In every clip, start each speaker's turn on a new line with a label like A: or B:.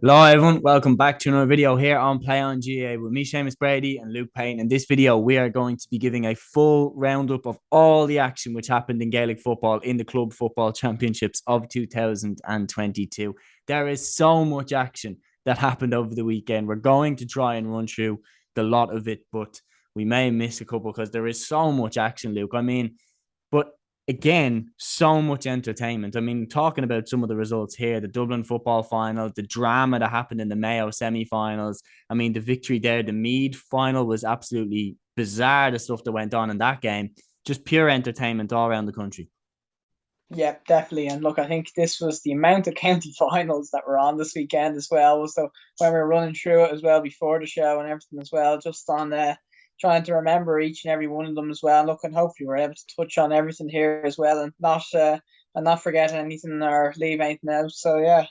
A: Hello everyone, welcome back to another video here on Play on GAA with me, Seamus Brady and Luke Peyton. In this video, we are going to be giving a full roundup of all the action which happened in Gaelic football in the Club Football Championships of 2022. There is so much action that happened over the weekend. We're going to try and run through the lot of it, but we may miss a couple because there is so much action, Luke. But again, so much entertainment. Talking about some of the results here, the Dublin Football Final, the drama that happened in the Mayo Semi Finals. The victory there, the Meath Final was absolutely bizarre, the stuff that went on in that game. Just pure entertainment all around the country.
B: Yeah, definitely. And look, I think this was the amount of county finals that were on this weekend as well. So when we were running through it as well before the show and everything as well, just on trying to remember each and every one of them as well. Look, and hopefully we're able to touch on everything here as well, and not forget anything or leave anything out. So yeah.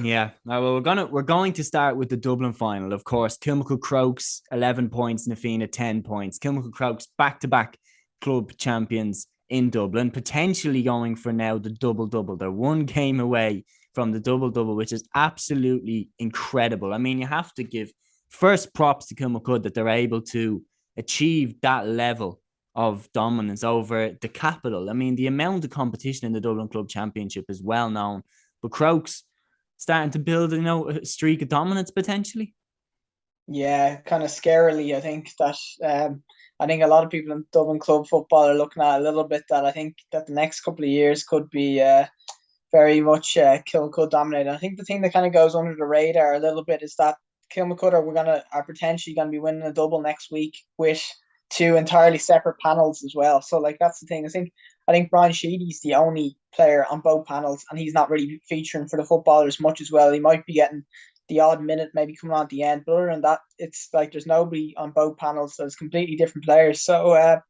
A: Yeah, well, we're going to start with the Dublin final, of course. Kilmacud Crokes 11 points, Nafina 10 points. Kilmacud Crokes back-to-back club champions in Dublin, potentially going for now the double-double. They're one game away from the double-double, which is absolutely incredible. You have to give first props to Kilmacud that they're able to achieve that level of dominance over the capital. The amount of competition in the Dublin Club Championship is well known, but Crokes starting to build, a streak of dominance potentially.
B: Yeah, kind of scarily. I think a lot of people in Dublin club football are looking at a little bit that I think that the next couple of years could be very much Kilmacud dominated. I think the thing that kind of goes under the radar a little bit is that Kilmacud are potentially gonna be winning a double next week with two entirely separate panels as well. So like that's the thing. I think Brian Sheedy's the only player on both panels, and he's not really featuring for the footballers much as well. He might be getting the odd minute maybe coming on at the end, but other than that, it's like there's nobody on both panels. So it's completely different players. So I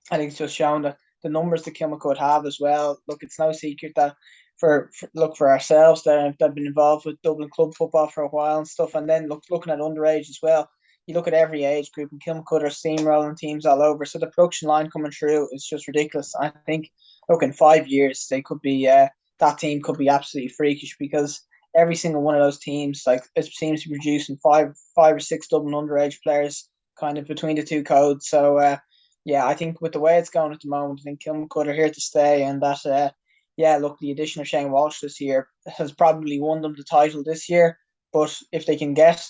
B: think it's just showing that the numbers that Kilmacud have as well. Look, it's no secret that for ourselves that have been involved with Dublin club football for a while and stuff, and then looking at underage as well. You look at every age group, and Kilmacud are steamrolling teams all over. So the production line coming through is just ridiculous. I think, look, in 5 years, they could be that team could be absolutely freakish because every single one of those teams, like it seems to be producing five or six Dublin underage players, kind of between the two codes. So yeah, I think with the way it's going at the moment, I think Kilmacud are here to stay, and that yeah, look, the addition of Shane Walsh this year has probably won them the title this year. But if they can get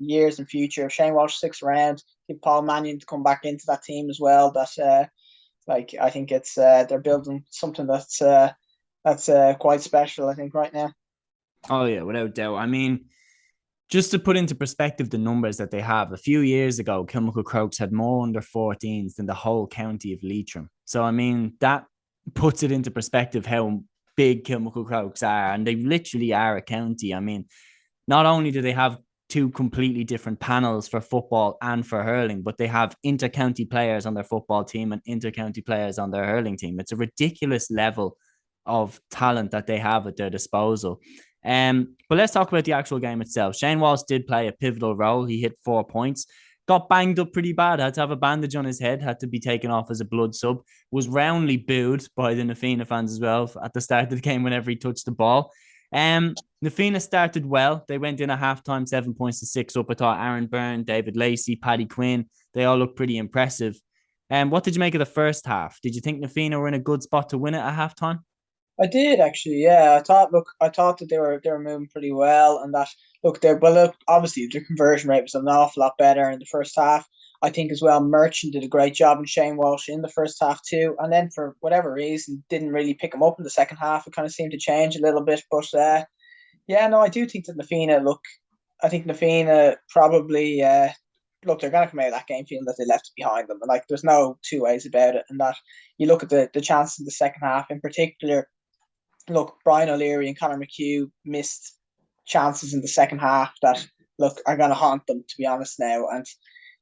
B: years in future, if Shane Walsh sticks around, if Paul Mannion to come back into that team as well, that like I think it's they're building something that's quite special. I think right now.
A: Oh yeah, without doubt. Just to put into perspective the numbers that they have, a few years ago, Kilmacud Crokes had more under 14s than the whole county of Leitrim. So that puts it into perspective how big Kilmacud Crokes are, and they literally are a county. Not only do they have two completely different panels for football and for hurling, but they have inter-county players on their football team and inter-county players on their hurling team. It's a ridiculous level of talent that they have at their disposal. But let's talk about the actual game itself. Shane Walsh did play a pivotal role. He hit 4 points, got banged up pretty bad, had to have a bandage on his head, had to be taken off as a blood sub, was roundly booed by the Nafina fans as well at the start of the game whenever he touched the ball. Nafina started well. They went in at halftime 7 points to 6 up. I thought Aaron Byrne, David Lacey, Paddy Quinn, they all looked pretty impressive. What did you make of the first half? Did you think Nafina were in a good spot to win it at halftime?
B: I did actually, yeah. I thought that they were moving pretty well, and that look, obviously the conversion rate was an awful lot better in the first half. I think as well, Merchant did a great job, and Shane Walsh in the first half too. And then for whatever reason, didn't really pick him up in the second half. It kind of seemed to change a little bit, but yeah, no, I do think that Nafina. Look, I think Nafina probably look, they're gonna come out of that game feeling that they left it behind them, and like there's no two ways about it. And that you look at the chances in the second half in particular. Look, Brian O'Leary and Conor McHugh missed chances in the second half that look are going to haunt them. To be honest, now, and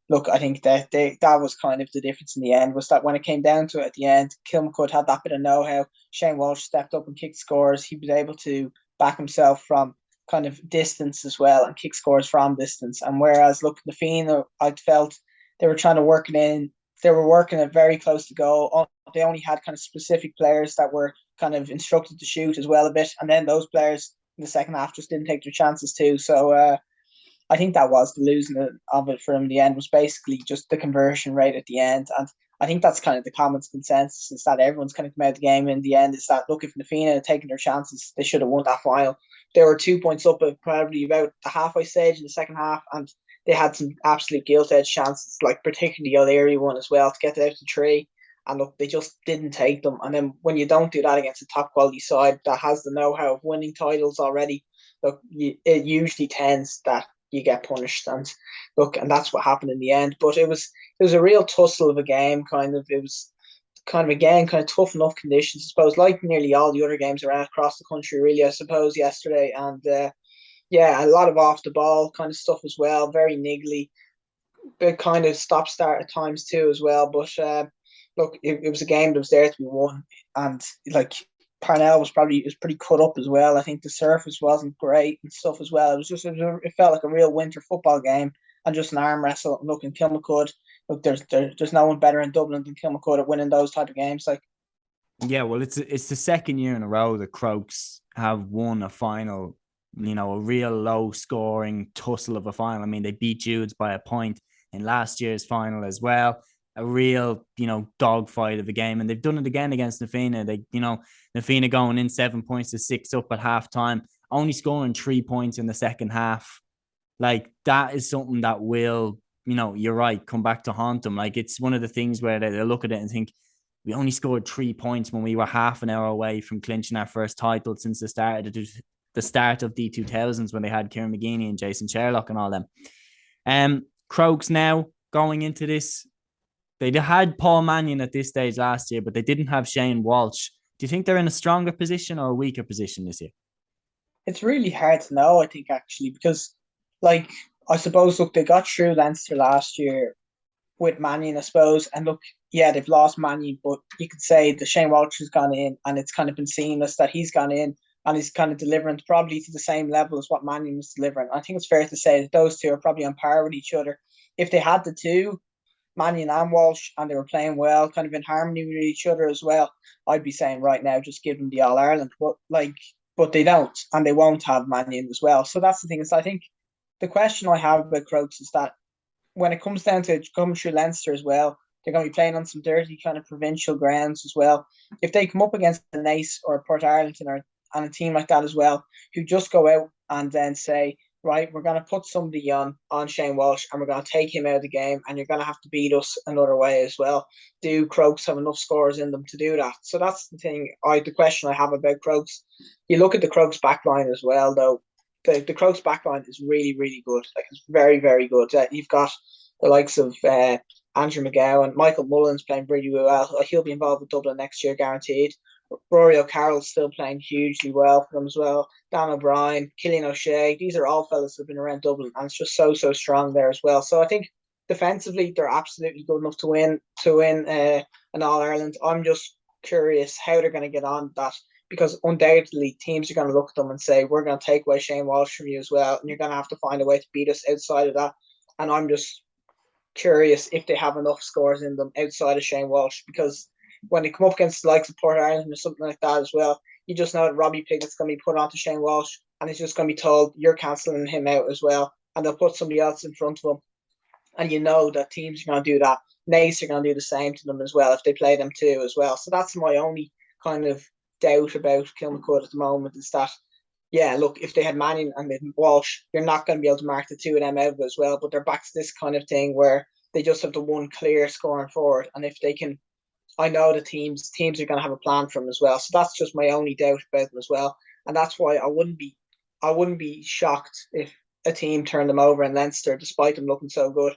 B: look, I think that was kind of the difference in the end. Was that when it came down to it at the end, Kilmacud had that bit of know-how. Shane Walsh stepped up and kicked scores. He was able to back himself from kind of distance as well and kick scores from distance. And whereas look, the Fiend, I felt they were trying to work it in. They were working it very close to goal. They only had kind of specific players that were kind of instructed to shoot as well a bit, and then those players in the second half just didn't take their chances too. So I think that was the losing of it for him in the end was basically just the conversion rate at the end. And I think that's kind of the common consensus is that everyone's kind of come out of the game in the end is that, look, if Na Fianna had taken their chances, they should have won that final. They were 2 points up at probably about the halfway stage in the second half, and they had some absolute gilt-edged chances, like particularly the O'Leary one as well, to get it out to 3. And look, they just didn't take them. And then when you don't do that against a top quality side that has the know-how of winning titles already, look, it usually tends that you get punished. And look, and that's what happened in the end. But it was a real tussle of a game. It was kind of again kind of tough enough conditions, I suppose, like nearly all the other games around across the country, really, I suppose, yesterday. And yeah, a lot of off the ball kind of stuff as well, very niggly, bit kind of stop start at times too as well. But look, it was a game that was there to be won, and like Parnell was pretty cut up as well. I think the surface wasn't great and stuff as well. It felt like a real winter football game and just an arm wrestle. Look, in Kilmacud, look, there's no one better in Dublin than Kilmacud at winning those type of games. Like,
A: yeah, well, it's the second year in a row the Crokes have won a final. You know, a real low scoring tussle of a final. I mean, they beat Jude's by a point in last year's final as well. A real, dogfight of a game. And they've done it again against Na Fianna. Na Fianna going in 7 points to 6 up at halftime, only scoring 3 points in the second half. Like, that is something that will, you're right, come back to haunt them. Like, it's one of the things where they look at it and think, we only scored 3 points when we were half an hour away from clinching our first title since the start of the 2000s when they had Kieran McGeeney and Jason Sherlock and all them. Crokes now going into this, they had Paul Mannion at this stage last year, but they didn't have Shane Walsh. Do you think they're in a stronger position or a weaker position this year?
B: It's really hard to know, I think, actually, because, like, I suppose, look, they got through Leinster last year with Mannion, I suppose, and look, yeah, they've lost Mannion, but you could say that Shane Walsh has gone in, and it's kind of been seamless that he's gone in, and he's kind of delivering probably to the same level as what Mannion was delivering. I think it's fair to say that those two are probably on par with each other. If they had the two, Mannion and Walsh, and they were playing well, kind of in harmony with each other as well, I'd be saying right now, just give them the All Ireland. But they don't, and they won't have Mannion as well. So that's the thing. Is I think the question I have about Crokes is that when it comes down to coming through Leinster as well, they're going to be playing on some dirty kind of provincial grounds as well. If they come up against a Naas or Port Arlington and a team like that as well, who just go out and then say, right, we're going to put somebody on Shane Walsh and we're going to take him out of the game and you're going to have to beat us another way as well. Do Crokes have enough scores in them to do that? So that's the thing. The question I have about Crokes. You look at the Crokes backline as well, though. The Crokes backline is really, really good. Like, it's very, very good. You've got the likes of Andrew McGowan, Michael Mullins playing really well. He'll be involved with Dublin next year, guaranteed. Rory O'Carroll's still playing hugely well for them as well. Dan O'Brien, Killian O'Shea, these are all fellas who've been around Dublin, and it's just so strong there as well. So I think defensively they're absolutely good enough to win an All Ireland. I'm just curious how they're going to get on that, because undoubtedly teams are going to look at them and say, we're going to take away Shane Walsh from you as well, and you're going to have to find a way to beat us outside of that. And I'm just curious if they have enough scores in them outside of Shane Walsh, because when they come up against the likes of Port Ireland or something like that as well, you just know that Robbie Piggott's going to be put onto Shane Walsh, and he's just going to be told, you're cancelling him out as well, and they'll put somebody else in front of him. And you know that teams are going to do that. Naas are going to do the same to them as well if they play them too as well. So that's my only kind of doubt about Kilmacud at the moment, is that, yeah, look, if they had Mannion and Walsh, you're not going to be able to mark the two of them out as well. But they're back to this kind of thing where they just have the one clear scoring forward, and if they can, I know the teams are going to have a plan for them as well. So that's just my only doubt about them as well, and that's why I wouldn't be shocked if a team turned them over in Leinster, despite them looking so good.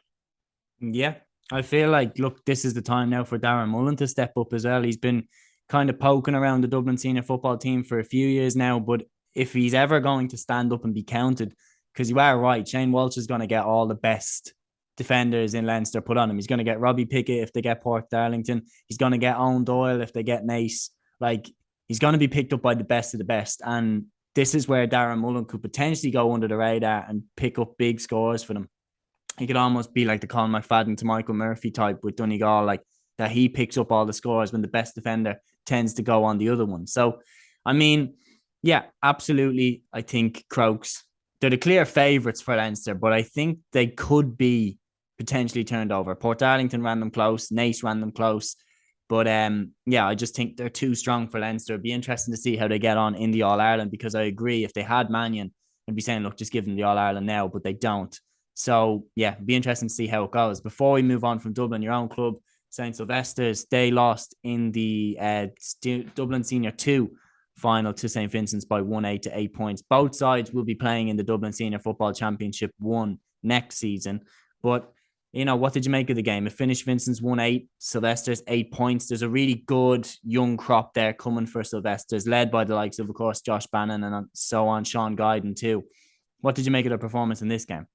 A: Yeah, I feel like, look, this is the time now for Darren Mullen to step up as well. He's been kind of poking around the Dublin senior football team for a few years now, but if he's ever going to stand up and be counted, because you are right, Shane Walsh is going to get all the best defenders in Leinster put on him. He's going to get Robbie Pickett if they get Port Darlington. He's going to get Owen Doyle if they get Naas. Like, he's going to be picked up by the best of the best. And this is where Darren Mullen could potentially go under the radar and pick up big scores for them. He could almost be like the Colin McFadden to Michael Murphy type with Donegal, like that he picks up all the scores when the best defender tends to go on the other one. So, I mean, Yeah, absolutely. I think Crokes, they're the clear favourites for Leinster, but I think they could be potentially turned over. Portarlington ran them close, Naas ran them close. But yeah, I just think they're too strong for Leinster. It'd be interesting to see how they get on in the All Ireland, because I agree, if they had Mannion, I'd be saying, look, just give them the All Ireland now, but they don't. So yeah, it'd be interesting to see how it goes. Before we move on from Dublin, your own club, St. Sylvester's, they lost in the Dublin Senior 2 final to St. Vincent's by 1-8 to 8 points. Both sides will be playing in the Dublin Senior Football Championship 1 next season. But, you know, what did you make of the game? It finished Vincent's 1-8, Sylvester's 8 points. There's a really good young crop there coming for Sylvester's, led by the likes of course, Josh Bannon and so on, Sean Guyden too. What did you make of their performance in this game?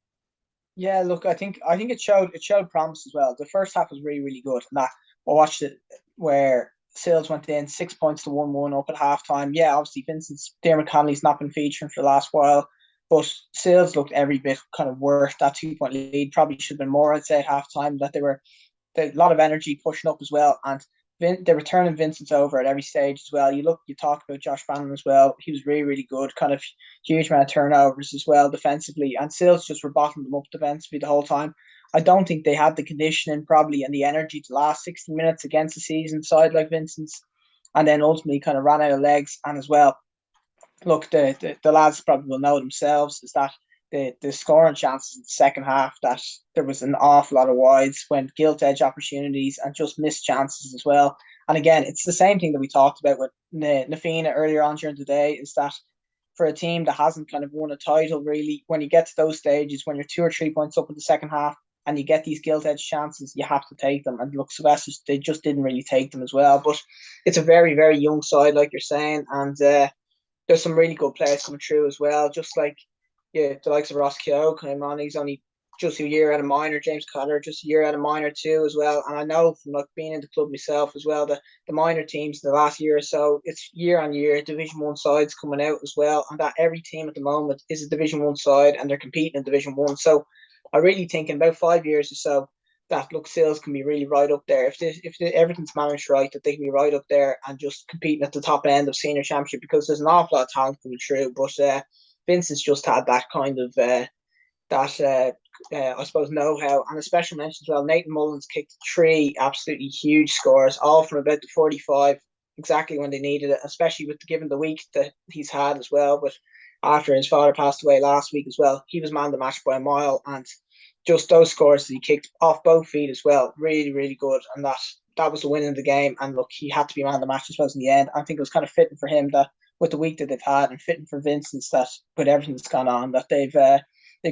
B: Yeah, look, I think it showed promise as well. The first half was really, really good. And that I watched it where Sales went in 6 points to 1-1 up at halftime. Yeah, obviously Vincent's Dermot Connolly's not been featuring for the last while, but Sales looked every bit kind of worth that 2 point lead. Probably should have been more, I'd say, at halftime. That they a lot of energy pushing up as well, and they're returning Vincent's over at every stage as well. You talk about Josh Bannon as well. He was really, really good. Kind of huge amount of turnovers as well defensively, and Sills just were bottling them up defensively the whole time. I don't think they had the conditioning probably and the energy to last 60 minutes against a seasoned side like Vincent's, and then ultimately kind of ran out of legs. And as well, look, the lads probably will know themselves is that the scoring chances in the second half, that there was an awful lot of wides, when gilt edge opportunities and just missed chances as well. And again, it's the same thing that we talked about with Nafina earlier on during the day, is that for a team that hasn't kind of won a title really, when you get to those stages, when you're 2 or 3 points up in the second half and you get these gilt edge chances, you have to take them. And look, Sylvester's, they just didn't really take them as well. But it's a very, very young side, like you're saying, and there's some really good players coming through as well. Just like, yeah, the likes of Ross Keogh came on. He's only just a year out of minor. James Cotter just a year out of minor too as well. And I know from like being in the club myself as well, the minor teams in the last year or so, it's year on year Division 1 sides coming out as well, and that every team at the moment is a Division 1 side and they're competing in Division 1. So I really think in about 5 years or so, that look, sales can be really right up there if everything's managed right, that they can be right up there and just competing at the top end of senior championship, because there's an awful lot of talent coming through. But Vincent's just had that kind of I suppose know-how, and a special mention as well. Nathan Mullins kicked 3 absolutely huge scores, all from about the 45, exactly when they needed it, especially with given the week that he's had as well. But after his father passed away last week as well, he was man of the match by a mile, and just those scores that he kicked off both feet as well, really, really good. And that was the win in the game. And look, he had to be man of the match, I suppose, in the end. I think it was kind of fitting for him that with the week that they've had, and fitting for Vincent's that with everything that's gone on, that they've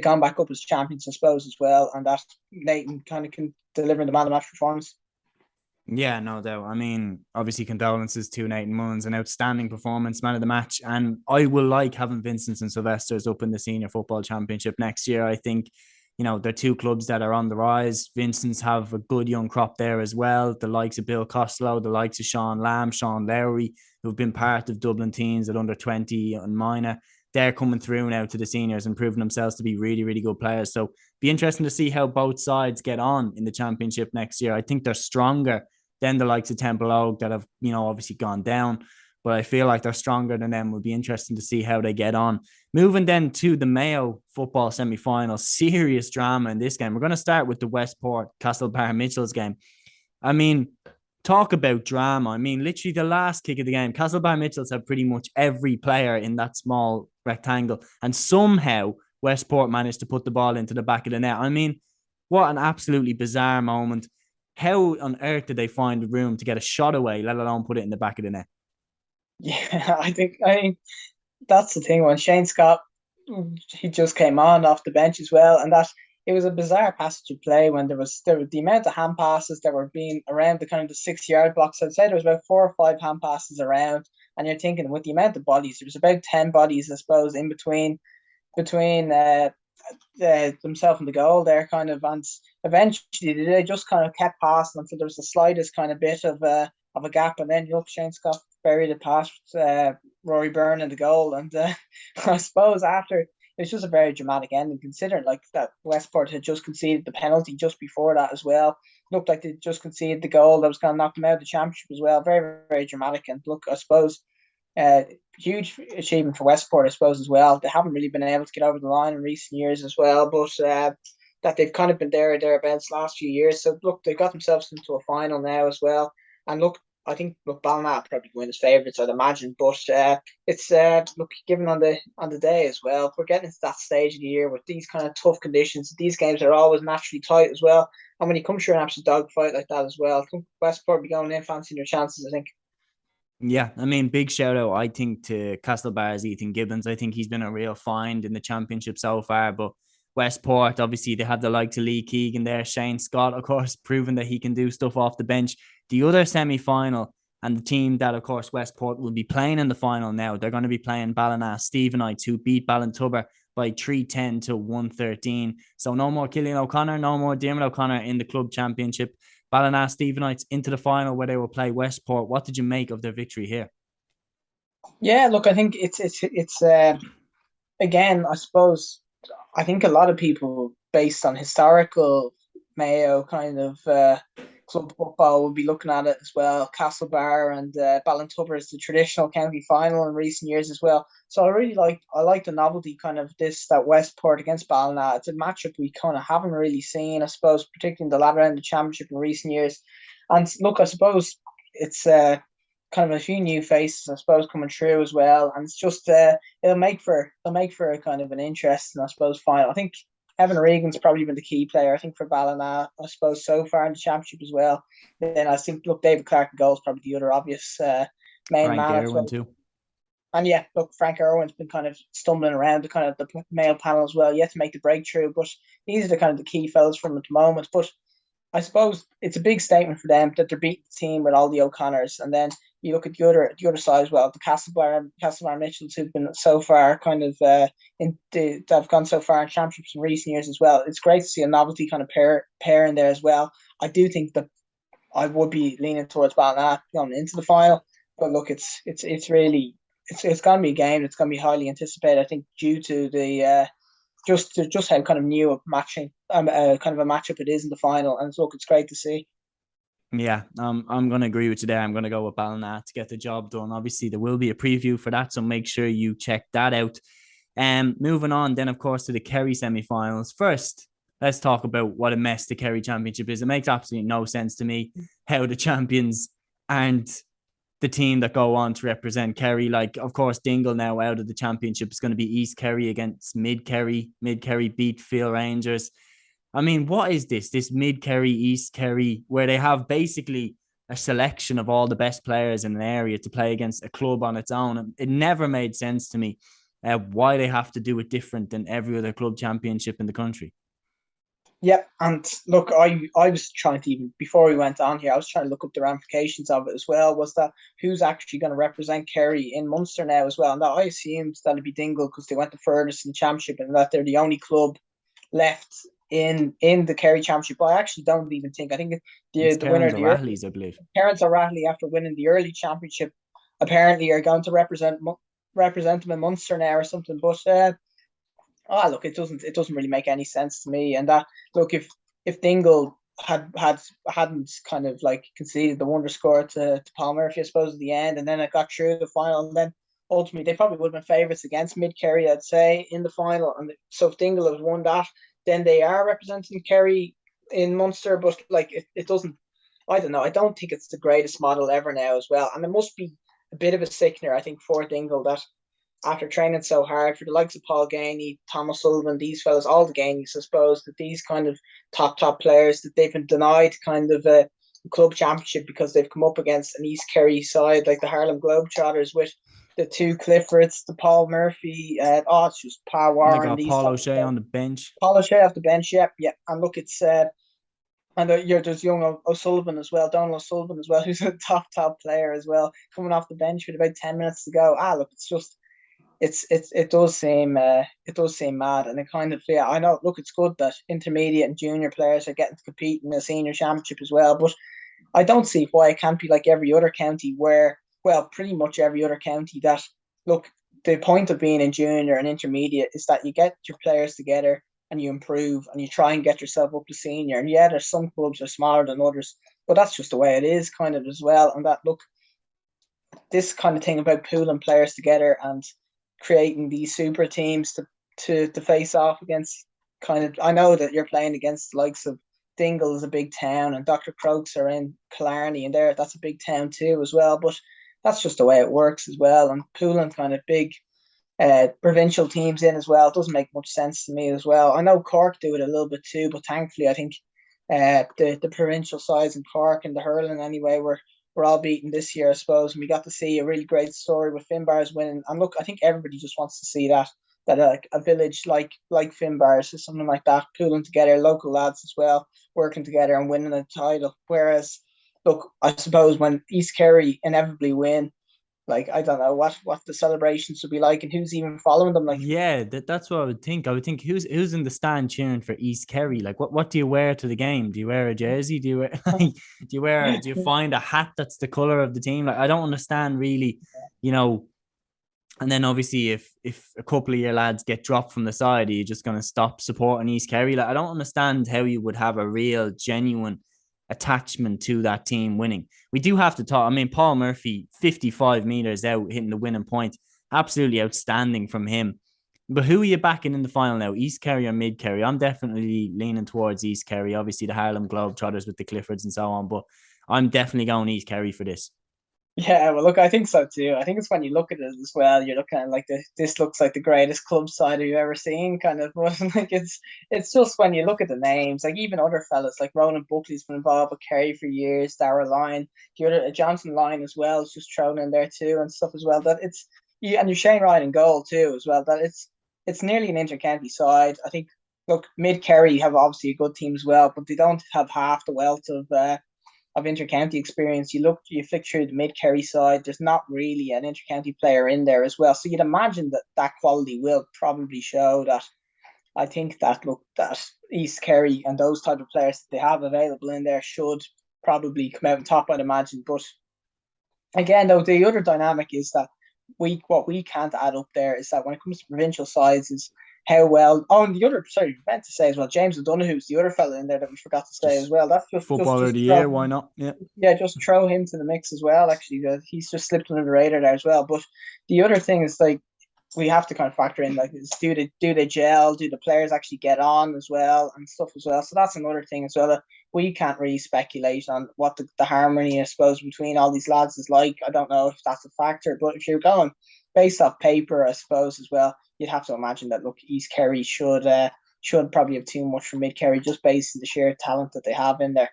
B: gone back up as champions, I suppose, as well. And that Nathan kind of can deliver the man of the match performance.
A: Yeah, no doubt. I mean, obviously, condolences to Nathan Mullins, an outstanding performance, man of the match. And I will like having Vincent's and Sylvester's up in the Senior Football Championship next year. I think, you know, they're two clubs that are on the rise. Vincent's have a good young crop there as well. The likes of Bill Costello, the likes of Sean Lamb, Sean Lowry, who've been part of Dublin teams at under 20 and minor. They're coming through now to the seniors and proving themselves to be really, really good players. So be interesting to see how both sides get on in the championship next year. I think they're stronger than the likes of Temple Oak that have, you know, obviously gone down. But I feel like they're stronger than them. It would be interesting to see how they get on. Moving then to the Mayo Football Semi Final. Serious drama in this game. We're going to start with the Westport Castlebar Mitchells game. I mean, talk about drama. I mean, literally the last kick of the game, Castlebar Mitchells have pretty much every player in that small rectangle. And somehow Westport managed to put the ball into the back of the net. I mean, what an absolutely bizarre moment. How on earth did they find the room to get a shot away, let alone put it in the back of the net?
B: Yeah, I think that's the thing. When Shane Scott, he just came on off the bench as well, and that it was a bizarre passage of play when there was the amount of hand passes that were being around the kind of the 6 yard blocks. I'd say there was about 4 or 5 hand passes around, and you're thinking with the amount of bodies, there was about 10 bodies, I suppose, in between themselves and the goal there, kind of, and eventually they just kind of kept passing until there was the slightest kind of bit of a gap, and then look, Shane Scott buried it past Rory Byrne in the goal, and I suppose after it's just a very dramatic ending, considering like that Westport had just conceded the penalty just before that as well. Looked like they just conceded the goal that was going to knock them out of the championship as well. Very, very dramatic. And look, I suppose Huge achievement for Westport, I suppose, as well. They haven't really been able to get over the line in recent years as well, but that they've kind of been thereabouts last few years. So look, they got themselves into a final now as well. And look, I think Ballina probably win as favourites, I'd imagine. But it's look, given on the day as well, we're getting into that stage of the year with these kind of tough conditions. These games are always naturally tight as well. And when you come through an absolute dogfight like that as well, I think Westport will be going in fancying their chances, I think.
A: Yeah, I mean, big shout out, I think, to Castlebar's Ethan Gibbons. I think he's been a real find in the championship so far. But Westport, obviously, they have the likes of Lee Keegan there, Shane Scott, of course, proving that he can do stuff off the bench. The other semi-final and the team that, of course, Westport will be playing in the final now, they're going to be playing Ballina Stephenites, who beat Ballintubber by 310 to 113. So no more Killian O'Connor, no more Dermot O'Connor in the club championship. Ballina Stephenites into the final where they will play Westport. What did you make of their victory here?
B: Yeah, look, I think it's again, I suppose, I think a lot of people, based on historical Mayo kind of club football, will be looking at it as well. Castlebar and Ballintubber is the traditional county final in recent years as well. So I like the novelty kind of this, that Westport against Ballina. It's a matchup we kind of haven't really seen, I suppose, particularly in the latter end of the championship in recent years. And look, I suppose it's kind of a few new faces, I suppose, coming through as well, and it's just it'll make for a kind of an interesting, I suppose, final. I think Evan Regan's probably been the key player, I think, for Ballina, I suppose, so far in the championship as well. Then I think, look, David Clark in goal is probably the other obvious main
A: Frank
B: man.
A: Irwin too.
B: And yeah, look, Frank Irwin's been kind of stumbling around the kind of the male panel as well, yet to make the breakthrough. But these are the kind of the key fellas from at the moment. But I suppose it's a big statement for them that they're beating the team with all the O'Connors. And then you look at the other side as well, the Castlebar Mitchells, who've been so far kind of that have gone so far in championships in recent years as well. It's great to see a novelty kind of pair in there as well. I do think that I would be leaning towards Ballina going into the final. But look, it's really it's going to be a game that's going to be highly anticipated, I think, due to the just how kind of new a matching kind of a matchup it is in the final. And look, it's great to see.
A: Yeah, I'm going to agree with you there. I'm going to go with Ballina to get the job done. Obviously, there will be a preview for that, so make sure you check that out. Moving on then, of course, to the Kerry Semi Finals. First, let's talk about what a mess the Kerry Championship is. It makes absolutely no sense to me how the champions and the team that go on to represent Kerry, like, of course, Dingle now out of the championship is going to be East Kerry against Mid Kerry. Mid Kerry beat Field Rangers. I mean, what is this Mid Kerry, East Kerry, where they have basically a selection of all the best players in an area to play against a club on its own? It never made sense to me why they have to do it different than every other club championship in the country.
B: Yeah, and look, I was trying to, even before we went on here, I was trying to look up the ramifications of it as well. Was that who's actually going to represent Kerry in Munster now as well? And I assumed that it'd be Dingle because they went the furthest in the championship and that they're the only club left in the Kerry Championship. But I actually don't even think. I think the winner of the early, I believe. Parents O'Reilly, after winning the early championship, apparently are going to represent them in Munster now or something. But look, it doesn't really make any sense to me. And that, look, if Dingle hadn't kind of like conceded the wonder score to Paul Murphy, I suppose, at the end, and then it got through the final, and then ultimately they probably would have been favourites against Mid Kerry, I'd say, in the final. And so if Dingle has won that, then they are representing Kerry in Munster. But like it doesn't, I don't know. I don't think it's the greatest model ever now as well. And it must be a bit of a sickener, I think, for Dingle that after training so hard for the likes of Paul Gainey, Thomas Sullivan, these fellas, all the Gaineys, I suppose, that these kind of top players, that they've been denied kind of a club championship because they've come up against an East Kerry side like the Harlem Globetrotters with the two Cliffords, the Paul Murphy, it's just Pa Warren.
A: They got Paul O'Shea on the bench.
B: Paul O'Shea off the bench, yeah. And look, it's and there's young O'Sullivan as well, Donald O'Sullivan as well, who's a top player as well, coming off the bench with about 10 minutes to go. Look, it's just it does seem mad, and it kind of, yeah, I know. Look, it's good that intermediate and junior players are getting to compete in the senior championship as well, but I don't see why it can't be like every other county where, well, pretty much every other county that, look, the point of being in junior and intermediate is that you get your players together and you improve and you try and get yourself up to senior. And yeah, there's some clubs are smaller than others, but that's just the way it is kind of as well. And that, look, this kind of thing about pooling players together and creating these super teams to face off against kind of. I know that you're playing against the likes of Dingle is a big town, and Dr. Crokes are in Killarney, and that's a big town too as well. But that's just the way it works as well. And pooling kind of big provincial teams in as well doesn't make much sense to me as well. I know Cork do it a little bit too, but thankfully I think the provincial sides in Cork and the hurling anyway we're all beaten this year, I suppose, and we got to see a really great story with Finbars winning. And look, I think everybody just wants to see that a village like Finbars is something like that, pooling together, local lads as well, working together and winning a title. Whereas, look, I suppose when East Kerry inevitably win, like, I don't know what the celebrations would be like and who's even following them. Like,
A: yeah, that's what I would think. I would think who's in the stand cheering for East Kerry? Like, what do you wear to the game? Do you wear a jersey? Do you wear do you find a hat that's the color of the team? Like, I don't understand really, you know. And then obviously if a couple of your lads get dropped from the side, are you just going to stop supporting East Kerry? Like, I don't understand how you would have a real genuine attachment to that team winning. We do have to talk. I mean, Paul Murphy, 55 meters out, hitting the winning point. Absolutely outstanding from him. But who are you backing in the final now? East Kerry or Mid Kerry? I'm definitely leaning towards East Kerry. Obviously, the Harlem Globetrotters with the Cliffords and so on. But I'm definitely going East Kerry for this.
B: yeah, well, look, I think so too. I think it's when you look at it as well, you're looking at like this looks like the greatest club side you've ever seen, kind of. But like it's just when you look at the names, like even other fellas like Ronan Buckley's been involved with Kerry for years, Dara Lyon, the other Johnson Lyon as well is just thrown in there too and stuff as well. That it's you and you're Shane Ryan in goal too as well. That it's nearly an inter-county side. I think. Look, Mid Kerry have obviously a good team as well, but they don't have half the wealth of inter-county experience. You flick through the mid-Kerry side, there's not really an inter-county player in there as well. So you'd imagine that quality will probably show that. I think that East Kerry and those type of players that they have available in there should probably come out on top, I'd imagine. But again, though, the other dynamic is that what we can't add up there is that when it comes to provincial sides is how well. Oh, and the other, sorry, meant to say as well, James O'Donoghue's the other fella in there that we forgot to say as well. That's just
A: footballer of the year. Why not?
B: Yeah, just throw him to the mix as well. Actually, he's just slipped under the radar there as well. But the other thing is like we have to kind of factor in like is do they gel? Do the players actually get on as well and stuff as well? So that's another thing as well that we can't really speculate on what the harmony, I suppose, between all these lads is like. I don't know if that's a factor, but if you're going based off paper, I suppose as well, you'd have to imagine that look, East Kerry should probably have too much from Mid Kerry just based on the sheer talent that they have in there.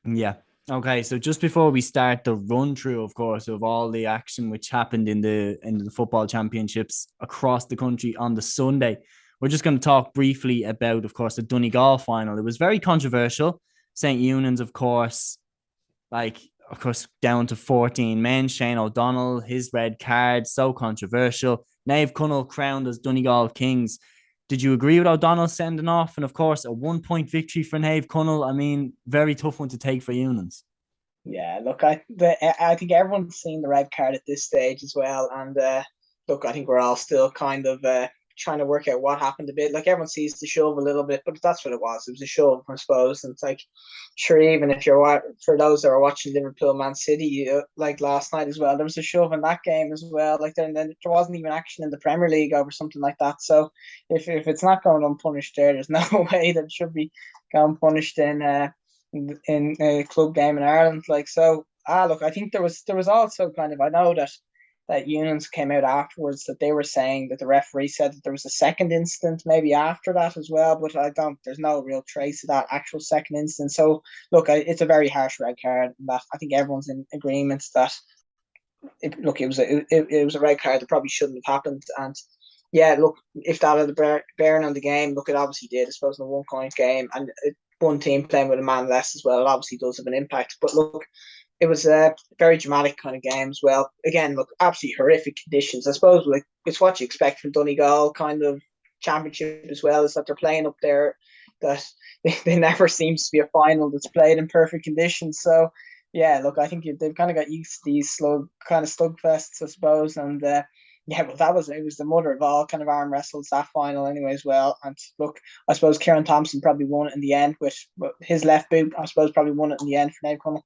A: Yeah. Okay, so just before we start the run through, of course, of all the action which happened in the football championships across the country on the Sunday, we're just going to talk briefly about, of course, the Donegal final. It was very controversial. St. Eunan's, of course, down to 14 men. Shane O'Donnell, his red card, so controversial. Naomh Conaill crowned as Donegal Kings. Did you agree with O'Donnell sending off? And of course, a 1-point victory for Naomh Conaill. I mean, very tough one to take for Eunan's.
B: Yeah, look, I think everyone's seen the red card at this stage as well. And look, I think we're all still kind of trying to work out what happened a bit. Like everyone sees the shove a little bit, but that's what it was. It was a shove, I suppose. And it's like, sure, even if for those that are watching Liverpool Man City like last night as well, there was a shove in that game as well. Like then there wasn't even action in the Premier League over something like that. So if it's not going unpunished there's no way that it should be going punished in a club game in Ireland. Like so, look, I think there was also kind of, I know that Eunan's came out afterwards that they were saying that the referee said that there was a second incident maybe after that as well, but there's no real trace of that actual second incident. So look, it's a very harsh red card, and that I think everyone's in agreement that it was a red card that probably shouldn't have happened. And yeah, look, if that had a bearing on the game, look, it obviously did. I suppose in a 1-point game and one team playing with a man less as well, it obviously does have an impact. But look, it was a very dramatic kind of game as well. Again, look, absolutely horrific conditions. I suppose like it's what you expect from Donegal kind of championship as well, is that they're playing up there, that they never seems to be a final that's played in perfect conditions. So yeah, look, I think they've kind of got used to these slugfests, I suppose. And yeah, well, it was the mother of all kind of arm wrestles, that final anyway as well. And look, I suppose Kieran Thompson probably won it in the end with his left boot. I suppose probably won it in the end for Naomh Conaill.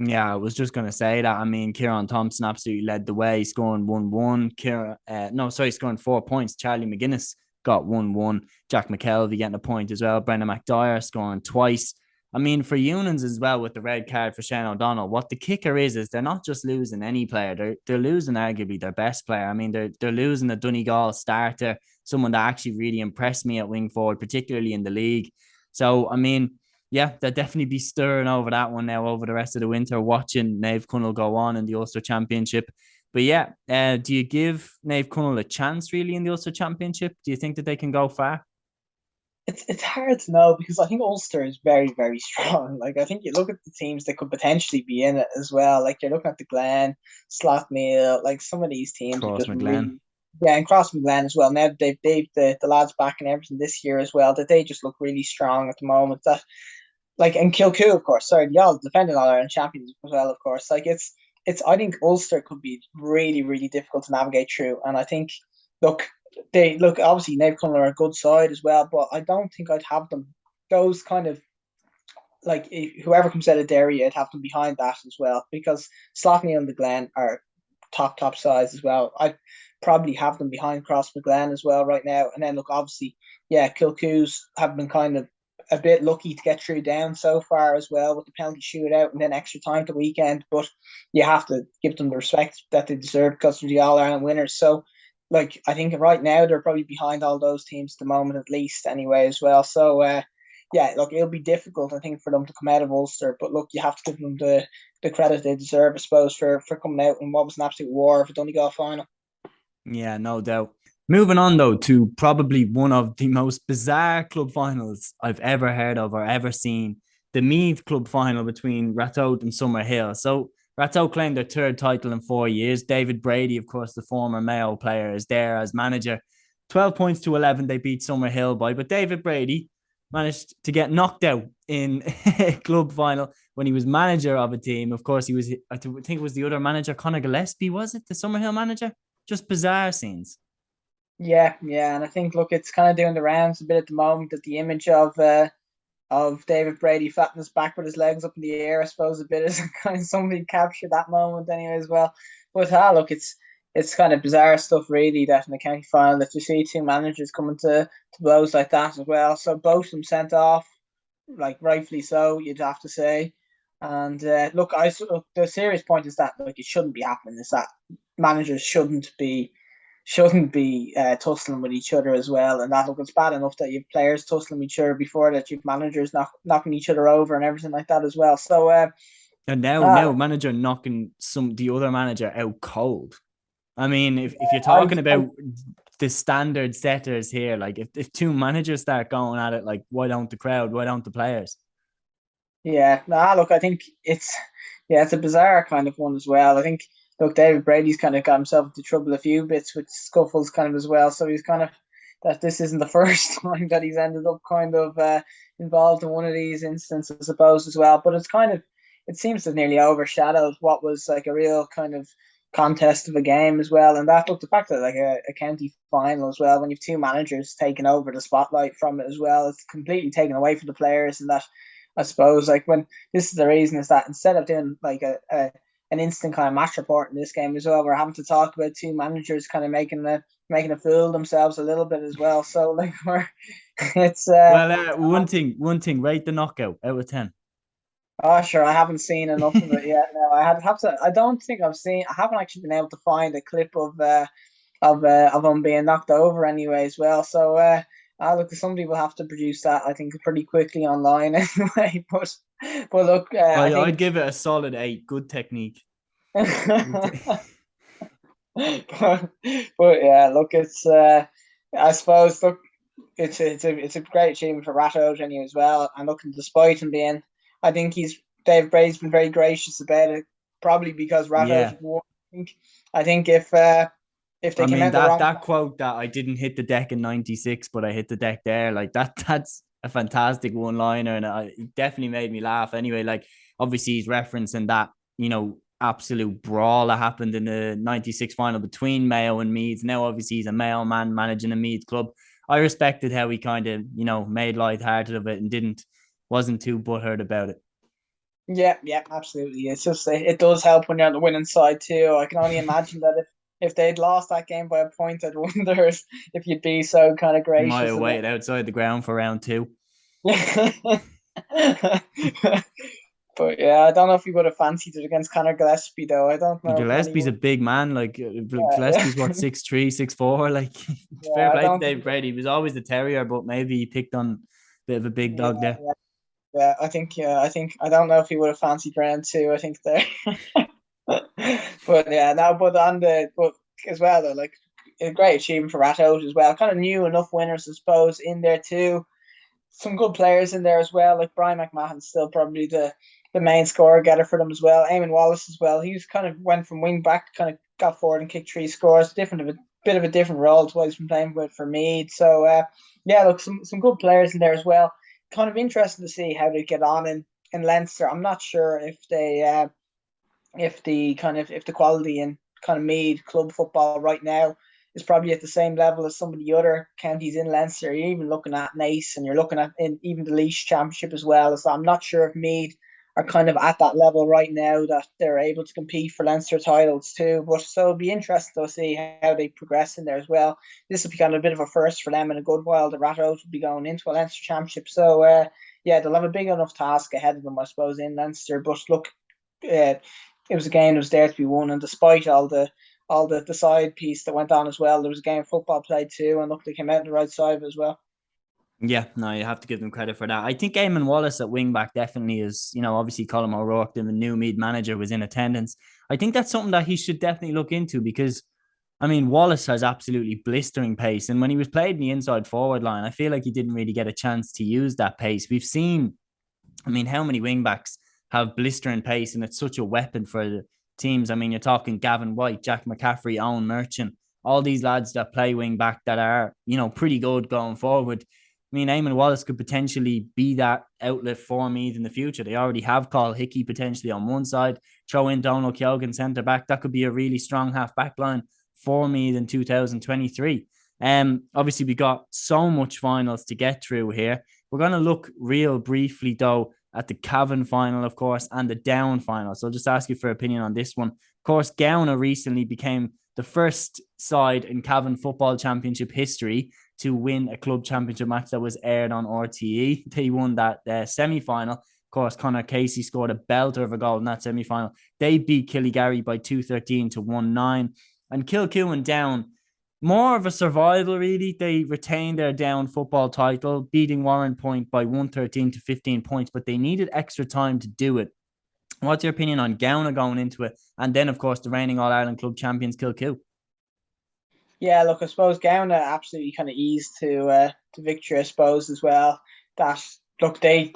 A: Yeah, I was just going to say that. I mean, Kieran Thompson absolutely led the way, scoring 1-1. Scoring 4 points. Charlie McGuinness got 1-1. Jack McKelvey getting a point as well. Brendan McDyer scoring twice. I mean, for Unions as well with the red card for Shane O'Donnell, what the kicker is they're not just losing any player. They're losing arguably their best player. I mean, they're losing a Donegal starter, someone that actually really impressed me at wing forward, particularly in the league. So, I mean, yeah, they'll definitely be stirring over that one now over the rest of the winter, watching Naomh Conaill go on in the Ulster Championship. But yeah, do you give Naomh Conaill a chance really in the Ulster Championship? Do you think that they can go far?
B: It's hard to know because I think Ulster is very, very strong. Like I think you look at the teams that could potentially be in it as well. Like you're looking at the Glen, Slaughtneil, like some of these teams are
A: Cross
B: just
A: McGlenn.
B: really, yeah, and Crossmaglen as well. Now they've the lads back and everything this year as well, that they just look really strong at the moment. That like and Kilcoo, of course, sorry, y'all defending all Ireland champions as well, of course. Like it's I think Ulster could be really, really difficult to navigate through. And I think look, they look obviously Naomh Conaill are a good side as well, but I don't think I'd have them those kind of like whoever comes out of Derry, I'd have them behind that as well because Slaughtneil and the Glen are top sides as well. I'd probably have them behind Cross McGlenn as well right now. And then look, obviously, yeah, Kilcoo's have been kind of a bit lucky to get through down so far as well with the penalty shootout and then extra time to weekend. But you have to give them the respect that they deserve because they're the All Ireland winners. So like I think right now they're probably behind all those teams at the moment at least anyway as well. So yeah, look, it'll be difficult I think for them to come out of Ulster, but look, you have to give them the credit they deserve, I suppose, for coming out in what was an absolute war for Donegal final.
A: Yeah, no doubt. Moving on though to probably one of the most bizarre club finals I've ever heard of or ever seen, the Meath Club Final between Ratoath and Summerhill. So Ratoath claimed their third title in 4 years. David Brady, of course, the former Mayo player, is there as manager. 12 points to 11 they beat Summerhill by, but David Brady managed to get knocked out in a club final when he was manager of a team. Of course, he was, I think it was the other manager, Conor Gillespie, was it? The Summerhill manager? Just bizarre scenes.
B: Yeah, and I think look, it's kind of doing the rounds a bit at the moment that the image of David Brady flattening his back with his legs up in the air, I suppose, a bit as kind of somebody captured that moment anyway as well. But look, it's kind of bizarre stuff really that in the county final that you see two managers coming to blows like that as well. So both of them sent off, like rightfully so, you'd have to say. And look, look, the serious point is that like it shouldn't be happening. Is that managers shouldn't be tussling with each other as well. And that look, it's bad enough that you've players tussling with each other before that you've managers knocking each other over and everything like that as well. So
A: And now manager knocking the other manager out cold. I mean, if you're talking about the standard setters here, like if two managers start going at it, like why don't the crowd, why don't the players?
B: yeah, look, I think it's a bizarre kind of one as well. I think look, David Brady's kind of got himself into trouble a few bits with scuffles kind of as well. So he's kind of that this isn't the first time that he's ended up kind of involved in one of these instances, I suppose, as well. But it seems to have nearly overshadowed what was like a real kind of contest of a game as well. And that look, the fact that like a county final as well, when you've two managers taking over the spotlight from it as well, it's completely taken away from the players. And that I suppose like when this is the reason is that instead of doing like a an instant kind of match report in this game as well. We're having to talk about two managers kind of making a fool of themselves a little bit as well. So like we're it's
A: Well, one thing, rate the knockout out of 10.
B: oh sure, I haven't seen enough of it yet. No, I have to. I don't think I've seen. I haven't actually been able to find a clip of him being knocked over anyway as well. So look, somebody will have to produce that. I think pretty quickly online anyway. But look, I
A: I'd
B: think.
A: give it a solid 8. Good technique.
B: but yeah, look, it's I suppose look, it's a great achievement for Ratto anyway as well. And looking despite him being, I think Dave Brady's been very gracious about it, probably because Ratto
A: Yeah.
B: won. I think if they
A: I
B: came
A: mean
B: out the wrong.
A: that quote that I didn't hit the deck in '96, but I hit the deck there, like that's a fantastic one liner, and it definitely made me laugh. Anyway, like obviously he's referencing that absolute brawl that happened in the '96 final between Mayo and Meath. Now obviously he's a Mayo man managing a Meath club. I respected how he kind of made lighthearted of it and wasn't too butthurt about it.
B: Yeah, yeah, absolutely. It's just it does help when you're on the winning side too. I can only imagine that if they'd lost that game by a point, I'd wonder if you'd be so kind of
A: You might
B: gracious
A: have
B: about
A: waited outside the ground for round two.
B: it. But yeah, I don't know if he would have fancied it against Conor Gillespie though. I don't know if
A: Gillespie's a
B: anyone.
A: big man. Like
B: Yeah,
A: Gillespie's what 6'3", 6'4". Like
B: yeah,
A: fair
B: I
A: play to
B: don't think.
A: Dave Brady. He was always the terrier, but maybe he picked on a bit of a big
B: Yeah,
A: dog there.
B: yeah, yeah. I think I don't know if he would have fancied round two. I think there. But yeah, no, but as well though, like a great achievement for Ratto as well. Kind of new enough winners, I suppose, in there too. Some good players in there as well. Like Brian McMahon's still probably the main scorer getter for them as well. Eamonn Wallace as well. He's kind of went from wing back, kind of got forward and kicked three scores. Different of a bit of a different role to what he's been playing with for Meath. So yeah, look, some good players in there as well. Kind of interesting to see how they get on in Leinster. I'm not sure if the quality in kind of Meath club football right now is probably at the same level as some of the other counties in Leinster. You're even looking at Naas and you're looking at in even the Laois Championship as well. So I'm not sure if Meath are kind of at that level right now that they're able to compete for Leinster titles too. But so it'll be interesting to see how they progress in there as well. This will be kind of a bit of a first for them in a good while. The Rat Out will be going into a Leinster Championship. So yeah, they'll have a big enough task ahead of them, I suppose, in Leinster. But look, uh, it was a game that was there to be won, and despite all the side piece that went on as well, there was a game of football played too, and look, they came out on the right side of it as well.
A: Yeah, no, you have to give them credit for that. I think Eamon Wallace at wingback definitely is, obviously Colin O'Rourke, the new Meath manager, was in attendance. I think that's something that he should definitely look into because, I mean, Wallace has absolutely blistering pace. And when he was played in the inside forward line, I feel like he didn't really get a chance to use that pace. We've seen, I mean, how many wingbacks have blistering pace and it's such a weapon for the teams. I mean, you're talking Gavin White, Jack McCaffrey, Owen Merchant, all these lads that play wing back that are, pretty good going forward. I mean, Eamon Wallace could potentially be that outlet for Meath in the future. They already have Carl Hickey potentially on one side, throw in Donald Keoghan centre back. That could be a really strong half back line for Meath in 2023. Obviously, we got so much finals to get through here. We're going to look real briefly, though, at the Cavan Final, of course, and the Down Final. So I'll just ask you for opinion on this one. Of course, Gowna recently became the first side in Cavan Football Championship history to win a club championship match that was aired on RTE. They won that semi-final. Of course, Conor Casey scored a belter of a goal in that semi-final. They beat Killygarry by 2-13 to 1-9. And Kilcoo and Down, more of a survival, really. They retained their Down football title, beating Warren Point by 113 to 15 points, but they needed extra time to do it. What's your opinion on Gowna going into it? And then, of course, the reigning All-Ireland club champions, Kilcoo.
B: Yeah, look, I suppose Gowna absolutely kind of eased to victory, I suppose, as well. That look, they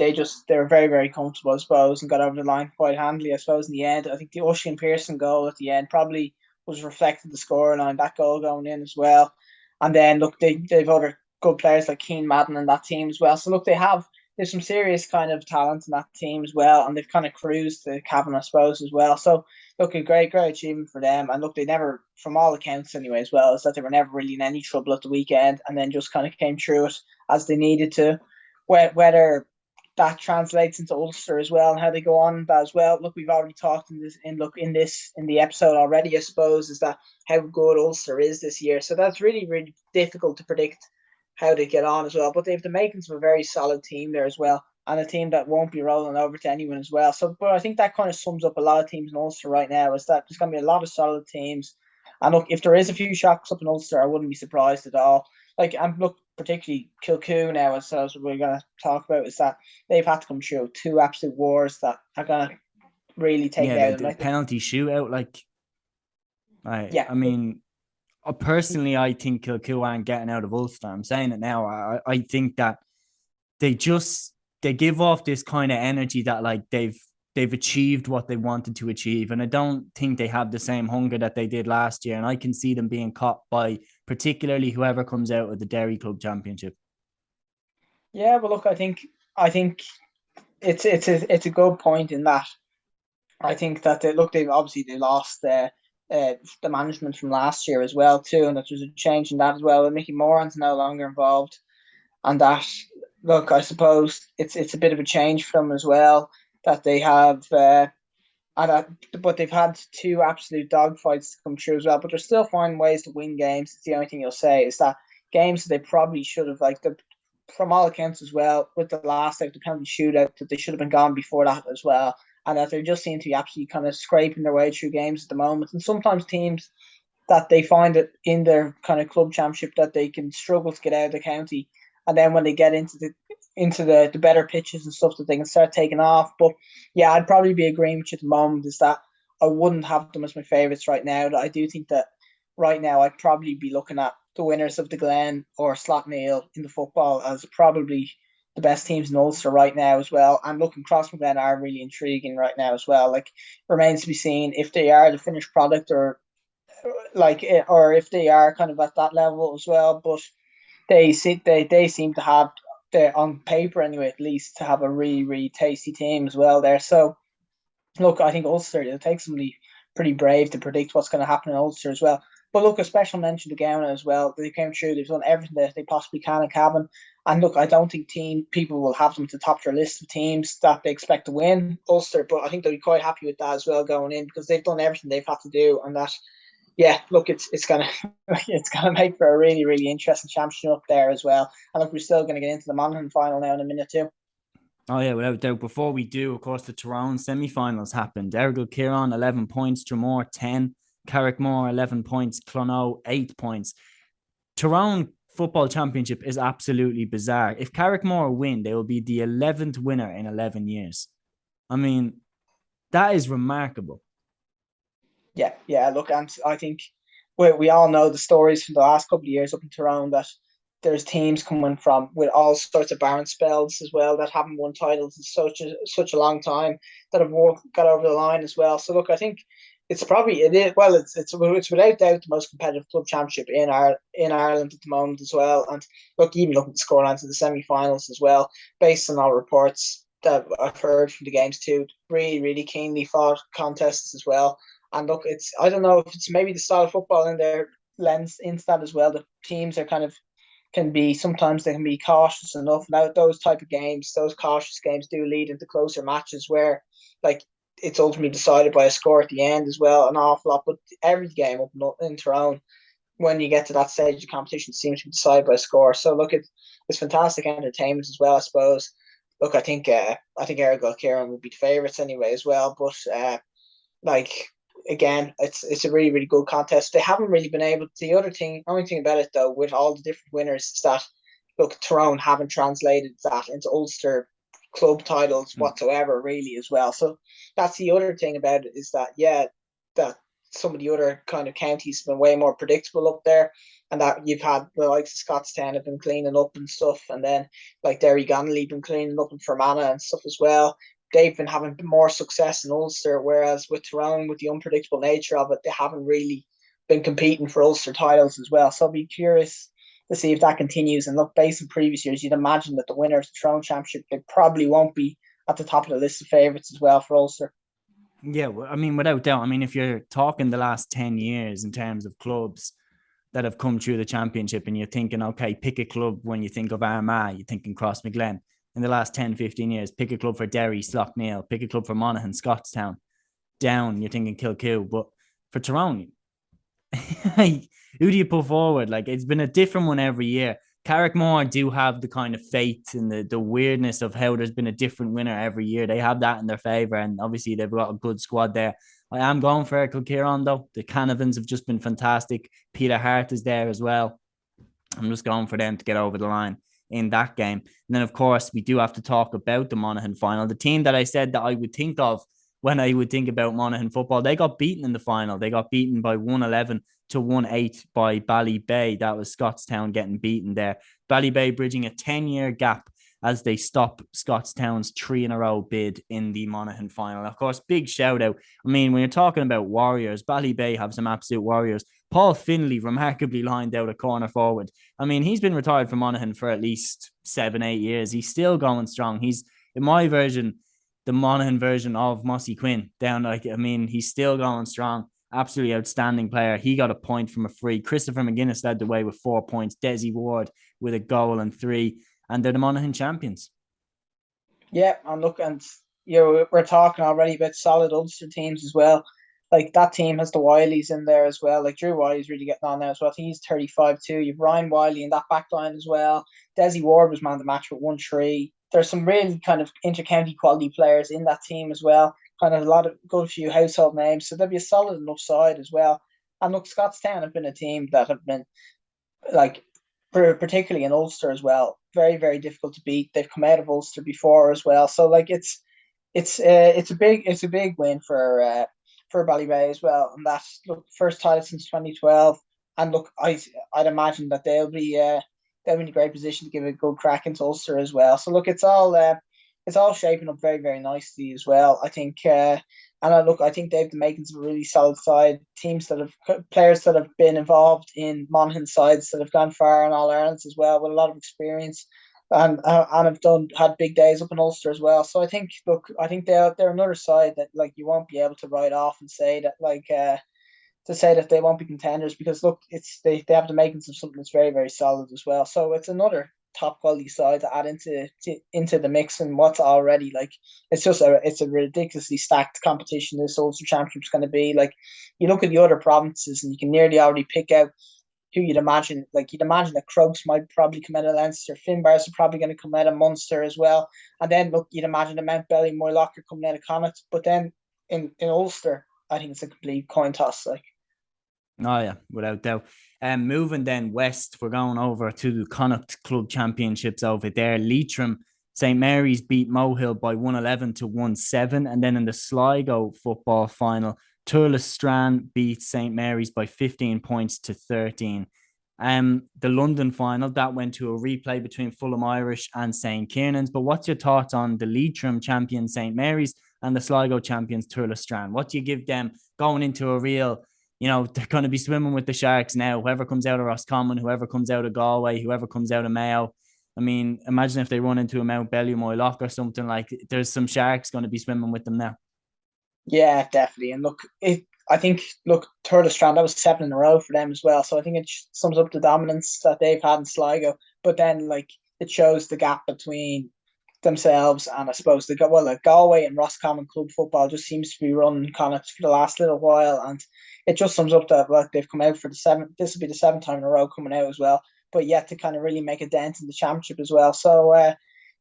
B: were very, very comfortable, I suppose, and got over the line quite handily, I suppose, in the end. I think the Oisin Pearson goal at the end probably was reflected the scoreline, that goal going in as well. And then look, they've other good players like Keane Madden in that team as well. So look, there's some serious kind of talent in that team as well, and they've kind of cruised to Cavan, I suppose, as well. So look, a great achievement for them. And look, they never, from all accounts anyway, as well, is that they were never really in any trouble at the weekend, and then just kind of came through it as they needed to. Whether that translates into Ulster as well and how they go on that as well. Look, we've already talked in the episode already, I suppose, is that how good Ulster is this year. So that's really, really difficult to predict how they get on as well. But they've the makings of a very solid team there as well, and a team that won't be rolling over to anyone as well. So, but I think that kind of sums up a lot of teams in Ulster right now. Is that there's going to be a lot of solid teams, and look, if there is a few shocks up in Ulster, I wouldn't be surprised at all. Like, and look, particularly Kilcoo now, as we're going to talk about, is that they've had to come through two absolute wars that are going to really take it out of them.
A: The penalty shootout, like,
B: yeah,
A: I mean, personally, I think Kilcoo aren't getting out of Ulster. I'm saying it now. I think that they give off this kind of energy that like they've achieved what they wanted to achieve, and I don't think they have the same hunger that they did last year. And I can see them being caught by particularly whoever comes out of the Derry Club Championship.
B: Yeah, well, look, I think it's a good point in that. I think that they've obviously they lost the management from last year as well too, and that there's a change in that as well. And Mickey Moran's no longer involved, and that look, I suppose it's a bit of a change for them as well. that they have. But they've had two absolute dogfights to come through as well. But they're still finding ways to win games. It's the only thing you'll say is that games that they probably should have, from all accounts as well, with the last the penalty shootout, that they should have been gone before that as well. And that they just seem to be absolutely kind of scraping their way through games at the moment. And sometimes teams that they find it in their kind of club championship that they can struggle to get out of the county, and then when they get into the better pitches and stuff, that they can start taking off. But yeah, I'd probably be agreeing with you at the moment, is that I wouldn't have them as my favourites right now. I do think that right now I'd probably be looking at the winners of the Glen or Slaughtneil in the football as probably the best teams in Ulster right now as well. And looking, Cross and Glen are really intriguing right now as well. Remains to be seen if they are the finished product, or if they are kind of at that level as well. But they seem to have, on paper anyway, at least, to have a really, really tasty team as well there. So look, I think Ulster, it'll take somebody pretty brave to predict what's going to happen in Ulster as well. But look, a special mention to Gowna as well. They came through, they've done everything that they possibly can in Cavan. And look, I don't think people will have them at the top of their list of teams that they expect to win Ulster, but I think they'll be quite happy with that as well going in, because they've done everything they've had to do. And that, yeah, look, it's gonna make for a really, really interesting championship up there as well. And look, we're still gonna get into the Monaghan final now in a minute too.
A: Oh yeah, without doubt. Before we do, of course, the Tyrone Semi Finals happened. Donegal Kieran 11 points, Dromore 10, Carrickmore 11 points, Clonau 8 points. Tyrone Football Championship is absolutely bizarre. If Carrickmore win, they will be the 11th winner in 11 years. I mean, that is remarkable.
B: Yeah. Look, and I think we all know the stories from the last couple of years up in Tyrone, that there's teams coming from with all sorts of barren spells as well that haven't won titles in such a long time, that have got over the line as well. So look, I think it's without doubt the most competitive club championship in Ireland at the moment as well. And look, even looking at the scorelines of the semi-finals as well, based on all reports that I've heard from the games too, really, really keenly fought contests as well. And look, I don't know if it's maybe the style of football in their lens into that as well. The teams are sometimes they can be cautious enough. Now those type of games, those cautious games do lead into closer matches where it's ultimately decided by a score at the end as well, an awful lot. But every game up in Tyrone, when you get to that stage of competition, seems to be decided by a score. So look, it's fantastic entertainment as well, I suppose. Look, I think Errigal Kieran would be the favourites anyway as well. But again, it's a really, really good contest. They haven't really been able to. Only thing about it though, with all the different winners, is that look, Tyrone haven't translated that into Ulster club titles whatsoever, really, as well. So that's the other thing about it, is that that some of the other kind of counties have been way more predictable up there, and that you've had the likes of Scottstown have been cleaning up and stuff, and then Derry Gonley been cleaning up in Fermanagh and stuff as well. They've been having more success in Ulster, whereas with Tyrone, with the unpredictable nature of it, they haven't really been competing for Ulster titles as well. So I'll be curious to see if that continues. And look, based on previous years, you'd imagine that the winner of the Tyrone Championship, they probably won't be at the top of the list of favourites as well for Ulster.
A: Yeah, I mean, without doubt. I mean, if you're talking the last 10 years in terms of clubs that have come through the championship, and you're thinking, okay, pick a club when you think of Armagh, you're thinking Crossmaglen. In the last 10, 15 years, pick a club for Derry, Slaughtneil, pick a club for Monaghan, Scottstown. Down, you're thinking Kilcoo. But for Tyrone, who do you put forward? It's been a different one every year. Carrickmore do have the kind of fate and the weirdness of how there's been a different winner every year. They have that in their favour, and obviously they've got a good squad there. I am going for Kilkieran though. The Canavans have just been fantastic. Peter Hart is there as well. I'm just going for them to get over the line in that game. And then, of course, we do have to talk about the Monaghan final. The team that I said that I would think of when I would think about Monaghan football, they got beaten in the final. They got beaten by 111 to 1-8 by Ballybay. That was Scottstown getting beaten there. Ballybay bridging a 10-year gap as they stop Scottstown's 3-in-a-row bid in the Monaghan final. Of course, big shout out. I mean, when you're talking about warriors, Ballybay have some absolute warriors. Paul Finlay remarkably lined out a corner forward. I mean, he's been retired from Monaghan for at least 7-8 years. He's still going strong. He's, in my version, the Monaghan version of Mossy Quinn. He's still going strong. Absolutely outstanding player. He got a point from a free. Christopher McGuinness led the way with 4 points. Desi Ward with a goal and 3. And they're the Monaghan champions.
B: Yeah, and look, and we're talking already about solid Ulster teams as well. Like that team has the Wileys in there as well. Like Drew Wiley's really getting on now as well. I think he's 35 too. You've Ryan Wiley in that back line as well. Desi Ward was man of the match with 1-3. There's some really kind of inter-county quality players in that team as well. Kind of a lot of good few household names. So there'll be a solid enough side as well. And look, Scottstown have been a team that have been like particularly in Ulster as well, very, very difficult to beat. They've come out of Ulster before as well. So like it's a big win for Ballybay as well. And that's look first title since 2012. And look, I'd imagine that they'll be in a great position to give a good crack into Ulster as well. So look, it's all shaping up very, very nicely as well. I think I think they have the makings of a really solid side. Players that have been involved in Monaghan sides that have gone far in All Irelands as well with a lot of experience, and have had big days up in Ulster as well. So I think they're another side that like you won't be able to write off and say that to say that they won't be contenders, because look, they have the makings of something that's very, very solid as well. So it's another top quality side to add into the mix, and what's already like it's a ridiculously stacked competition this Ulster Championship's going to be. Like you look at the other provinces and you can nearly already pick out who you'd imagine. Like you'd imagine that Crokes might probably come out of Leinster, Finbars are probably going to come out of Munster as well, and then look, you'd imagine the Mount Belly, Moylocker coming out of Connacht. But then in Ulster, I think it's a complete coin toss. Like.
A: Oh yeah, without doubt. Moving then west, we're going over to the Connacht Club Championships over there. Leitrim St Mary's beat Mohill by 111 to 1-7, and then in the Sligo Football Final, Turles Strand beat St Mary's by 15 points to 13. The London Final that went to a replay between Fulham Irish and St Kiernan's. But what's your thoughts on the Leitrim champion St Mary's and the Sligo champions Turles Strand? What do you give them going into a real? They're going to be swimming with the Sharks now. Whoever comes out of Roscommon, whoever comes out of Galway, whoever comes out of Mayo. I mean, imagine if they run into a Mount Bellew, Moylock or something like. There's some Sharks going to be swimming with them now.
B: Yeah, definitely. And look, Turles Strand, that was 7 in a row for them as well. So I think it sums up the dominance that they've had in Sligo. But then, like, it shows the gap between themselves and I suppose Galway and Roscommon club football just seems to be running Connacht for the last little while, and it just sums up that like they've come out for the 7th. This will be the 7th time in a row coming out as well, but yet to kind of really make a dent in the championship as well. So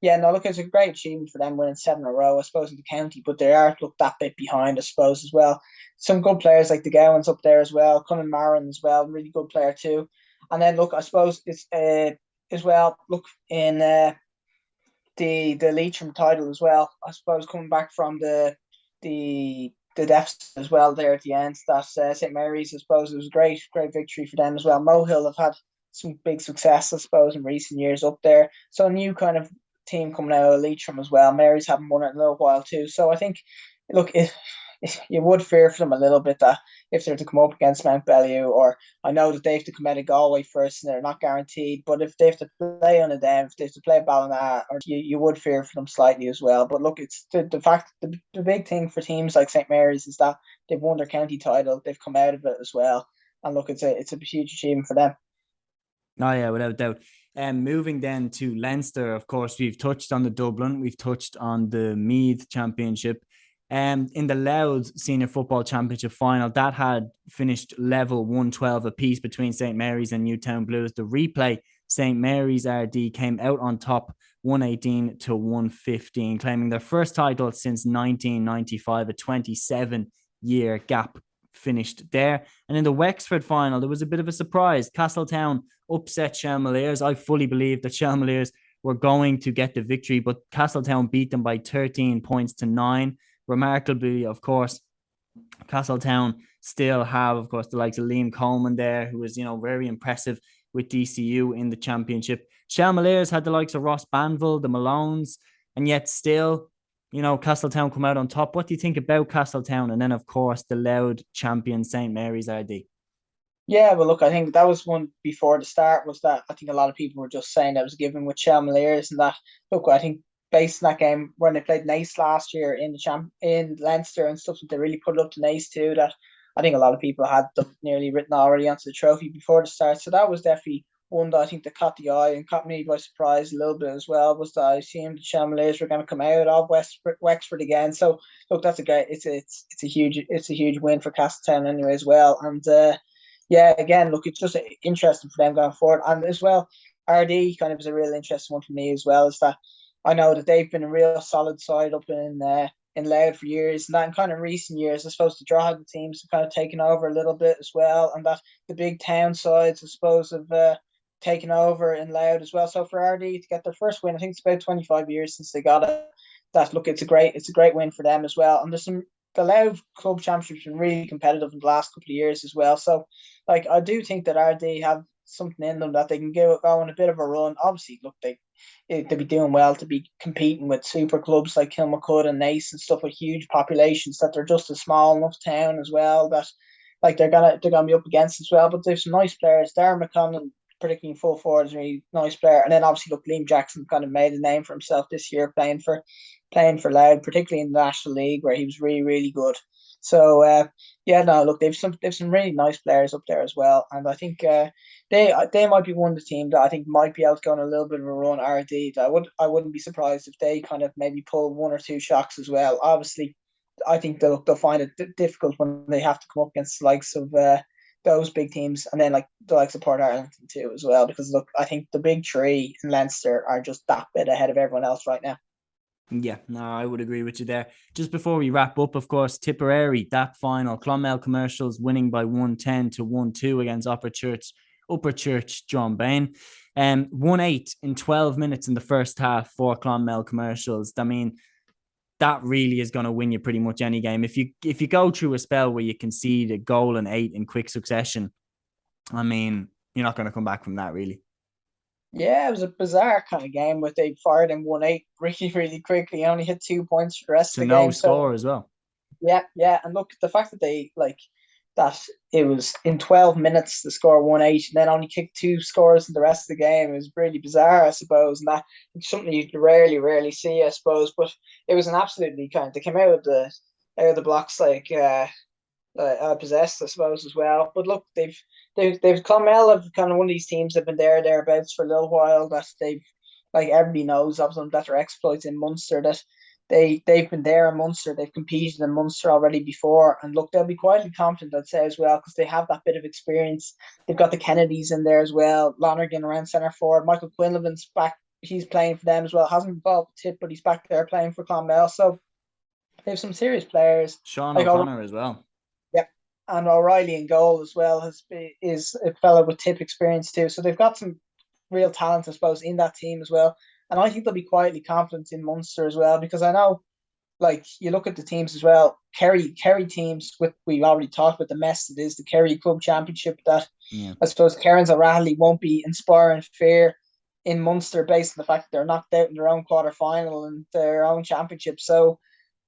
B: look, it's a great achievement for them winning 7 in a row, I suppose, in the county, but they are that bit behind, I suppose, as well. Some good players like the Gowans up there as well, Conan Marin as well, really good player too. And then look, I suppose it's as well. Look in the Leitrim title as well. I suppose coming back from the deficit as well there at the end. That St Mary's, I suppose, it was a great victory for them as well. Mohill have had some big success, I suppose, in recent years up there. So a new kind of team coming out of Leitrim as well. Mary's haven't won it in a little while too. So I think, look, you would fear for them a little bit that if they're to come up against Mount Bellew, or I know that they have to come out of Galway first and they're not guaranteed, but if they have to play on a dem, if they have to play Ballina, or you would fear for them slightly as well. But look, it's the fact, the big thing for teams like St Mary's is that they've won their county title, they've come out of it as well, and look, it's a huge achievement for them.
A: Oh yeah, without doubt. Moving then to Leinster, of course, we've touched on the Dublin, we've touched on the Meath Championship. In the Louth Senior Football Championship final, that had finished level 112 apiece between St Mary's and Newtown Blues. The replay, St Mary's RD came out on top 118 to 115, claiming their first title since 1995, a 27-year gap finished there. And in the Wexford final, there was a bit of a surprise. Castletown upset Shelmaliers. I fully believed that Shelmaliers were going to get the victory, but Castletown beat them by 13 points to 9. Remarkably, of course, Castletown still have, of course, the likes of Liam Coleman there, who was, very impressive with DCU in the championship. Shelmaliers had the likes of Ross Banville, the Malones, and yet still, Castletown come out on top. What do you think about Castletown? And then, of course, the Louth champion St Mary's RD.
B: Yeah, well, look, I think that was one before the start, was that I think a lot of people were just saying that was given with Shelmaliers, and that, look, I think based on that game when they played Naas last year in Leinster and stuff, they really put it up to Naas too, that I think a lot of people had them nearly written already onto the trophy before the start. So that was definitely one that I think that caught the eye and caught me by surprise a little bit as well was that I assumed the Chamaliers were going to come out of Wexford again. So look, that's it's a huge win for Castletown anyway as well. And yeah, again, look, it's just interesting for them going forward. And as well, RD kind of is a real interesting one for me as well. Is that I know that they've been a real solid side up in Louth for years, and that in kind of recent years, I suppose the Drogheda teams have kind of taken over a little bit as well, and that the big town sides, I suppose, have taken over in Louth as well. So for RD to get their first win, I think it's about 25 years since they got it. That look, it's a great win for them as well. And the Louth Club Championship's been really competitive in the last couple of years as well. So like I do think that RD have something in them that they can go on a bit of a run. Obviously, look, they'd be doing well to be competing with super clubs like Kilmacud and Naas and stuff with huge populations that they're just a small enough town as well that like they're gonna be up against as well. But there's some nice players. Darren McConnell, particularly in full forward, is a really nice player. And then obviously look, Liam Jackson kind of made a name for himself this year playing for Louth, particularly in the National League where he was really, really good. So yeah, no, look, they've some really nice players up there as well, and I think they might be one of the teams that I think might be able to go on a little bit of a run. RD, I wouldn't be surprised if they kind of maybe pull one or two shocks as well. Obviously, I think they'll find it difficult when they have to come up against the likes of those big teams, and then like the likes of Port Arlington too as well. Because look, I think the big three in Leinster are just that bit ahead of everyone else right now.
A: Yeah, no, I would agree with you there. Just before we wrap up, of course, Tipperary, that final, Clonmel Commercials winning by 110 to 1-2 against Upper Church John Bain. 1-8 in 12 minutes in the first half for Clonmel Commercials. I mean, that really is going to win you pretty much any game. If you go through a spell where you concede a goal and 8 in quick succession, I mean, you're not going to come back from that, really.
B: Yeah, it was a bizarre kind of game where they fired in 1-8 really, really quickly. Only hit 2 points for the rest of the game.
A: No score as well.
B: Yeah. And look, the fact that they that it was in 12 minutes to score 1-8 and then only kicked 2 scores in the rest of the game is really bizarre, I suppose. And that it's something you rarely see, I suppose. But it was an absolutely they came out of the blocks possessed, I suppose, as well. But look, they've Clonmel have kind of one of these teams that have been thereabouts for a little while. That they've like everybody knows of them, that their exploits in Munster, that they've been there in Munster, they've competed in Munster already before, and look, they'll be quietly confident, I'd say, as well, because they have that bit of experience. They've got the Kennedys in there as well, Lonergan around centre forward, Michael Quinlivan's back, he's playing for them as well, hasn't involved with Tip, but he's back there playing for Clonmel. So they have some serious players.
A: Sean O'Connor as well.
B: And O'Reilly in goal as well is a fellow with Tip experience too. So they've got some real talent, I suppose, in that team as well. And I think they'll be quietly confident in Munster as well, because I know, like, you look at the teams as well. Kerry teams, we've already talked about the mess it is, the Kerry Club Championship, that I suppose Cairns O'Reilly won't be inspiring fear in Munster based on the fact that they're knocked out in their own quarter final and their own championship. So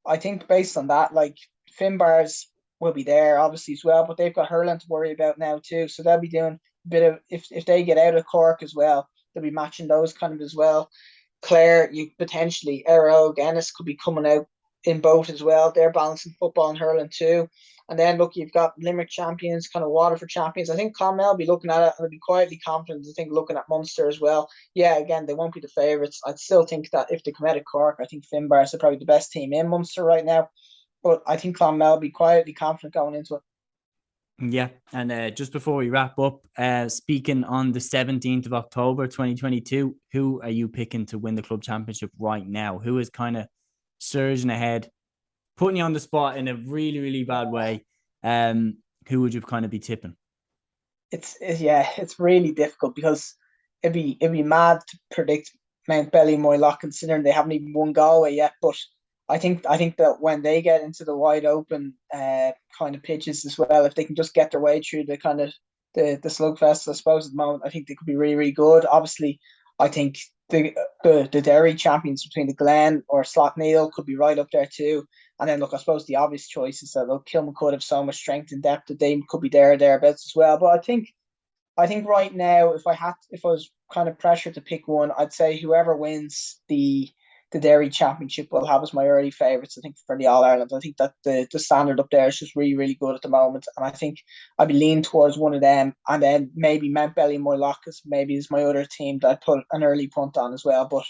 B: I think based on that, like, Finbars will be there obviously as well, but they've got hurling to worry about now too. So they'll be doing a bit of, if they get out of Cork as well, they'll be matching those kind of as well. Clare, you potentially Errol Guinness could be coming out in both as well. They're balancing football and hurling too. And then look, you've got Limerick champions, kind of Waterford champions. I think Clonmel will be looking at it and they'll be quietly confident. I think looking at Munster as well. Yeah, again, they won't be the favourites. I'd still think that if they come out of Cork, I think Finbars are probably the best team in Munster right now. But I think Clonmel will be quietly confident going into it.
A: Yeah, and just before we wrap up, speaking on the 17th of October 2022, who are you picking to win the club championship right now? Who is kind of surging ahead, putting you on the spot in a really, really bad way? Who would you kind of be tipping?
B: It's really difficult because it'd be mad to predict Mount Ballymoylock considering they haven't even won Galway yet. But I think that when they get into the wide open kind of pitches as well, if they can just get their way through the kind of the slugfest, I suppose at the moment, I think they could be really, really good. Obviously, I think the Derry champions between the Glen or Slaughtneil could be right up there too. And then look, I suppose the obvious choice is that look, Kilmacud have so much strength and depth that they could be thereabouts as well. But I think right now, if I was kind of pressured to pick one, I'd say whoever wins the the Derry Championship will have as my early favourites, I think, for the All Ireland. I think that the standard up there is just really, really good at the moment. And I think I'd be leaning towards one of them. And then maybe Mountbelly Moylockus maybe is my other team that I'd put an early punt on as well. But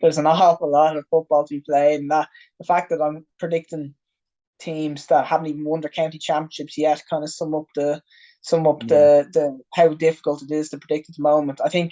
B: there's an awful lot of football to be played. And that the fact that I'm predicting teams that haven't even won their county championships yet kind of sum up the how difficult it is to predict at the moment. I think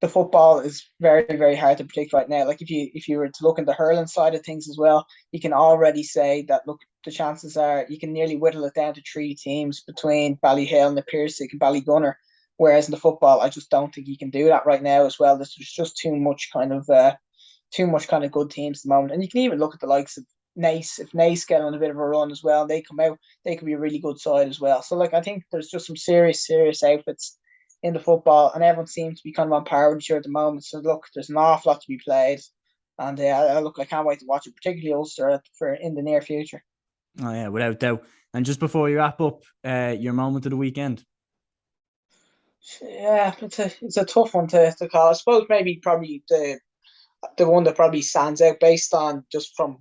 B: the football is very, very hard to predict right now. Like if you were to look at the hurling side of things as well, you can already say that look, the chances are you can nearly whittle it down to 3 teams between Ballyhale and the Piercic and Ballygunner. Whereas in the football, I just don't think you can do that right now as well. There's just too much kind of good teams at the moment. And you can even look at the likes of Naas. If Naas get on a bit of a run as well, they come out, they could be a really good side as well. So like I think there's just some serious outfits in the football, and everyone seems to be kind of on par with each other at the moment. So look, there's an awful lot to be played, and I can't wait to watch it, particularly Ulster for in the near future.
A: Oh yeah, without doubt. And just before you wrap up, your moment of the weekend.
B: Yeah, it's a tough one to call. I suppose maybe probably the one that probably stands out based on just from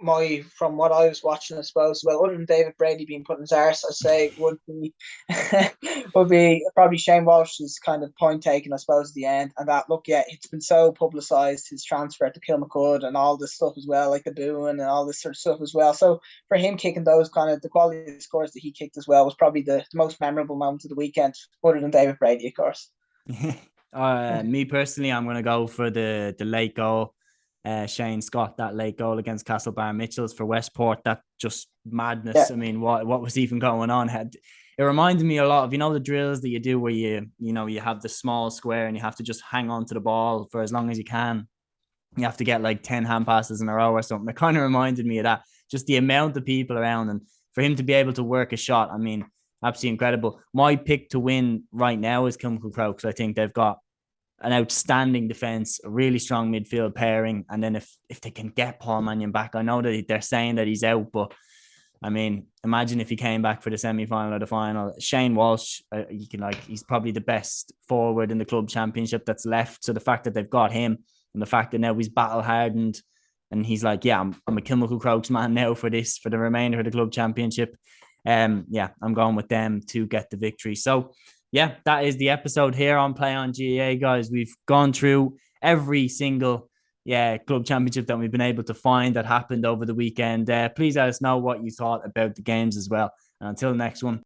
B: what I was watching, I suppose. Well, other than David Brady being put in his arse, I'd say would be would be probably Shane Walsh's kind of point taken, I suppose, at the end. And that look, yeah, it's been so publicised, his transfer to Kilmacud and all this stuff as well, like the booing and all this sort of stuff as well. So for him kicking those kind of the quality of scores that he kicked as well was probably the most memorable moment of the weekend, other than David Brady, of course.
A: Me personally, I'm going to go for the late goal. Shane Scott, that late goal against Castlebar Mitchells for Westport, that just madness. Yeah. I mean, what was even going on? It reminded me a lot of, the drills that you do where you have the small square and you have to just hang on to the ball for as long as you can. You have to get like 10 hand passes in a row or something. It kind of reminded me of that, just the amount of people around, and for him to be able to work a shot, I mean, absolutely incredible. My pick to win right now is Kilmacud Crokes. I think they've got an outstanding defense, a really strong midfield pairing, and then if they can get Paul Mannion back, I know that they're saying that he's out, but I mean, imagine if he came back for the semi-final or the final. Shane Walsh, he's probably the best forward in the club championship that's left. So the fact that they've got him, and the fact that now he's battle hardened, and he's like, yeah, I'm a Kilmacud Crokes man now for the remainder of the club championship. I'm going with them to get the victory. So yeah, that is the episode here on Play on GAA, guys. We've gone through every single club championship that we've been able to find that happened over the weekend. Please let us know what you thought about the games as well. And until the next one,